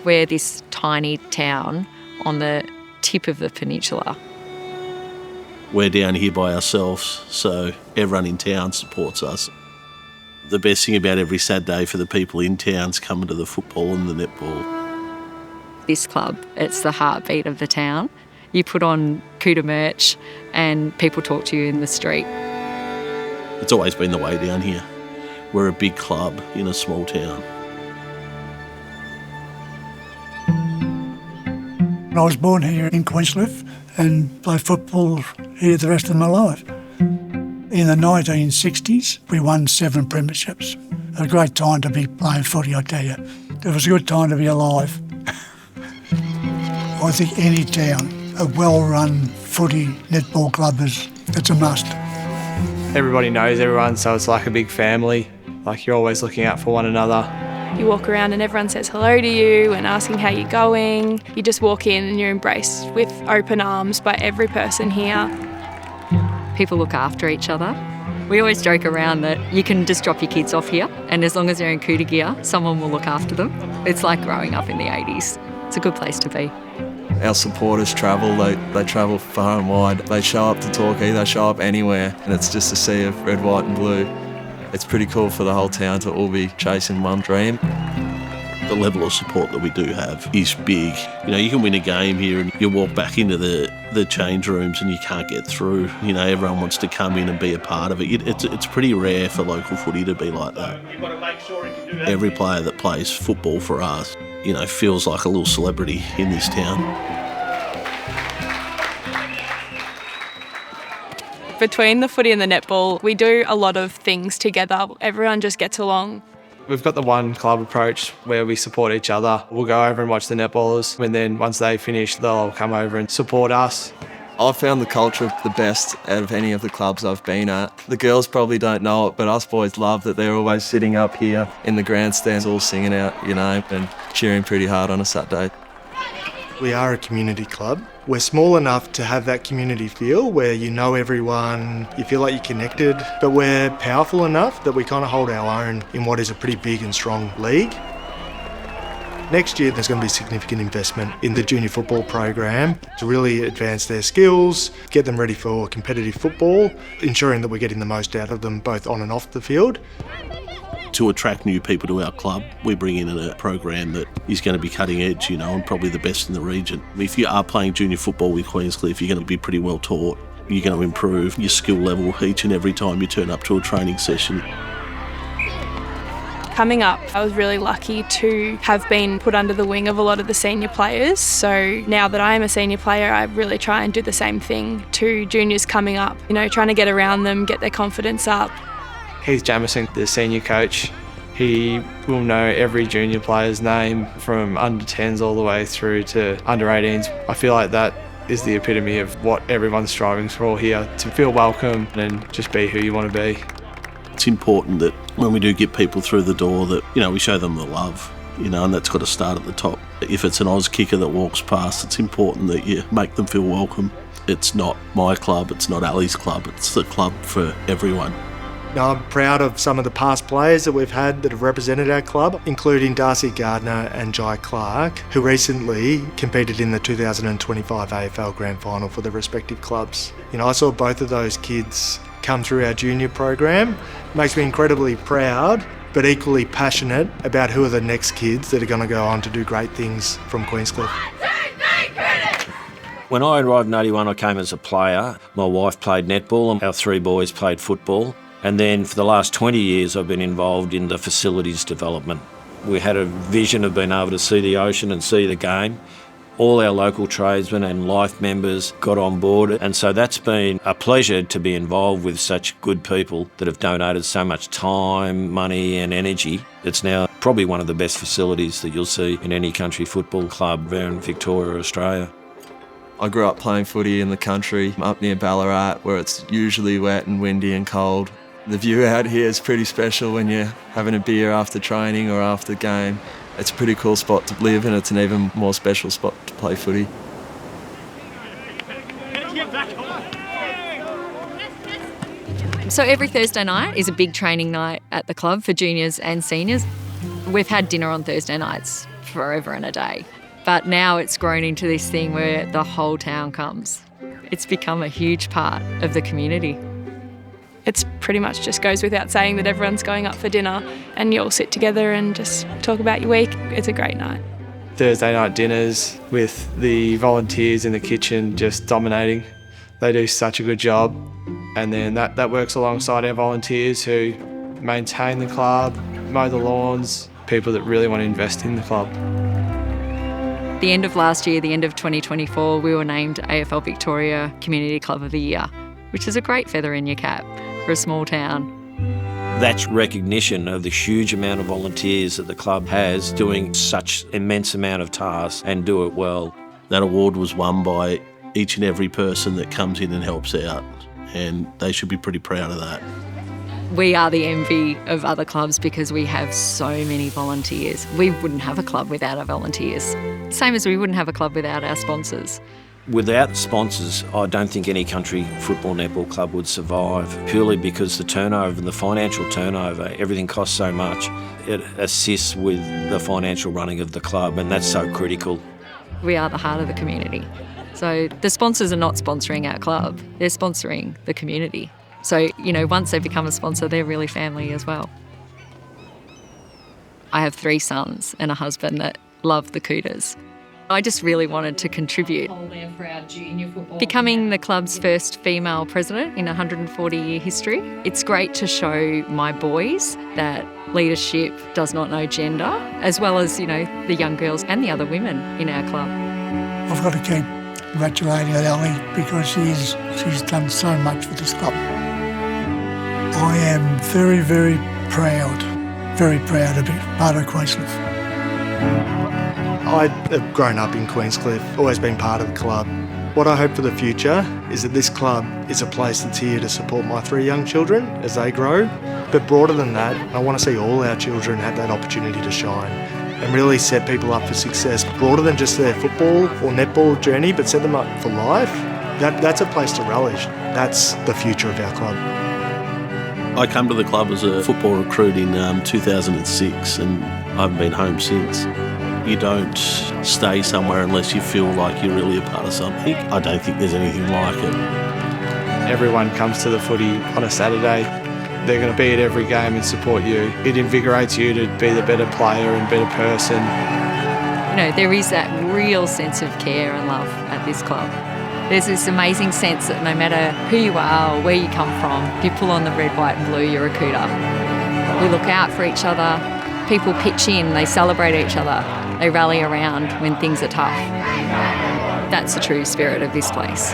We're this tiny town on the tip of the peninsula. We're down here by ourselves, so everyone in town supports us. The best thing about every Saturday for the people in town's coming to the football and the netball. This club, it's the heartbeat of the town. You put on Cooter merch and people talk to you in the street. It's always been the way down here. We're a big club in a small town. I was born here in Queenscliff and played football here the rest of my life. In the 1960s, we won 7 premierships. It was a great time to be playing footy, I tell you. It was a good time to be alive. I think any town, a well-run footy netball club it's a must. Everybody knows everyone, so it's like a big family. Like you're always looking out for one another. You walk around and everyone says hello to you and asking how you're going. You just walk in and you're embraced with open arms by every person here. People look after each other. We always joke around that you can just drop your kids off here and as long as they're in Cooter gear, someone will look after them. It's like growing up in the 80s. It's a good place to be. Our supporters travel, they travel far and wide. They show up to Torquay, they show up anywhere, and it's just a sea of red, white and blue. It's pretty cool for the whole town to all be chasing one dream. The level of support that we do have is big. You know, you can win a game here and you walk back into the change rooms and you can't get through. You know, everyone wants to come in and be a part of it. It's pretty rare for local footy to be like that. Every player that plays football for us, you know, feels like a little celebrity in this town. Between the footy and the netball, we do a lot of things together. Everyone just gets along. We've got the one club approach where we support each other. We'll go over and watch the netballers, and then once they finish, they'll come over and support us. I've found the culture the best out of any of the clubs I've been at. The girls probably don't know it, but us boys love that they're always sitting up here in the grandstands all singing out, you know, and cheering pretty hard on a Saturday. We are a community club. We're small enough to have that community feel where you know everyone, you feel like you're connected, but we're powerful enough that we kind of hold our own in what is a pretty big and strong league. Next year there's going to be significant investment in the junior football program to really advance their skills, get them ready for competitive football, ensuring that we're getting the most out of them both on and off the field. To attract new people to our club, we bring in a program that is going to be cutting edge, you know, and probably the best in the region. If you are playing junior football with Queenscliff, you're going to be pretty well taught. You're going to improve your skill level each and every time you turn up to a training session. Coming up, I was really lucky to have been put under the wing of a lot of the senior players. So now that I am a senior player, I really try and do the same thing to juniors coming up, you know, trying to get around them, get their confidence up. Heath Jamieson, the senior coach, he will know every junior player's name from under 10s all the way through to under 18s. I feel like that is the epitome of what everyone's striving for here, to feel welcome and just be who you want to be. It's important that when we do get people through the door that, you know, we show them the love, you know, and that's got to start at the top. If it's an Oz kicker that walks past, it's important that you make them feel welcome. It's not my club, it's not Ali's club, it's the club for everyone. Now, I'm proud of some of the past players that we've had that have represented our club, including Darcy Gardner and Jai Clark, who recently competed in the 2025 AFL Grand Final for their respective clubs. You know, I saw both of those kids come through our junior program. It makes me incredibly proud, but equally passionate about who are the next kids that are going to go on to do great things from Queenscliff. When I arrived in 81, I came as a player. My wife played netball and our 3 boys played football. And then for the last 20 years, I've been involved in the facilities development. We had a vision of being able to see the ocean and see the game. All our local tradesmen and life members got on board. And so that's been a pleasure to be involved with such good people that have donated so much time, money and energy. It's now probably one of the best facilities that you'll see in any country football club there in Victoria, Australia. I grew up playing footy in the country up near Ballarat, where it's usually wet and windy and cold. The view out here is pretty special when you're having a beer after training or after game. It's a pretty cool spot to live and it's an even more special spot to play footy. So every Thursday night is a big training night at the club for juniors and seniors. We've had dinner on Thursday nights forever and a day. But now it's grown into this thing where the whole town comes. It's become a huge part of the community. It's pretty much just goes without saying that everyone's going up for dinner and you all sit together and just talk about your week. It's a great night. Thursday night dinners with the volunteers in the kitchen just dominating. They do such a good job. And then that works alongside our volunteers who maintain the club, mow the lawns, people that really want to invest in the club. The end of last year, the end of 2024, we were named AFL Victoria Community Club of the Year, which is a great feather in your cap for a small town. That's recognition of the huge amount of volunteers that the club has doing such immense amount of tasks and do it well. That award was won by each and every person that comes in and helps out, and they should be pretty proud of that. We are the envy of other clubs because we have so many volunteers. We wouldn't have a club without our volunteers. Same as we wouldn't have a club without our sponsors. Without sponsors, I don't think any country football netball club would survive, purely because the turnover, the financial turnover, everything costs so much. It assists with the financial running of the club, and that's so critical. We are the heart of the community. So the sponsors are not sponsoring our club, they're sponsoring the community. So, once they become a sponsor, they're really family as well. I have 3 sons and a husband that love the Cooters. I just really wanted to contribute. Becoming the club's first female president in a 140-year history, it's great to show my boys that leadership does not know gender, as well as, the young girls and the other women in our club. I've got to keep congratulating Ellie because she's done so much for this club. I am very, very proud to be part of Queenscliff. I have grown up in Queenscliff, always been part of the club. What I hope for the future is that this club is a place that's here to support my 3 young children as they grow. But broader than that, I want to see all our children have that opportunity to shine and really set people up for success, broader than just their football or netball journey, but set them up for life. That's a place to relish. That's the future of our club. I came to the club as a football recruit in 2006 and I haven't been home since. You don't stay somewhere unless you feel like you're really a part of something. I don't think there's anything like it. Everyone comes to the footy on a Saturday. They're going to be at every game and support you. It invigorates you to be the better player and better person. There is that real sense of care and love at this club. There's this amazing sense that no matter who you are or where you come from, if you pull on the red, white and blue, you're a Cooter. We look out for each other. People pitch in, they celebrate each other. They rally around when things are tough. That's the true spirit of this place.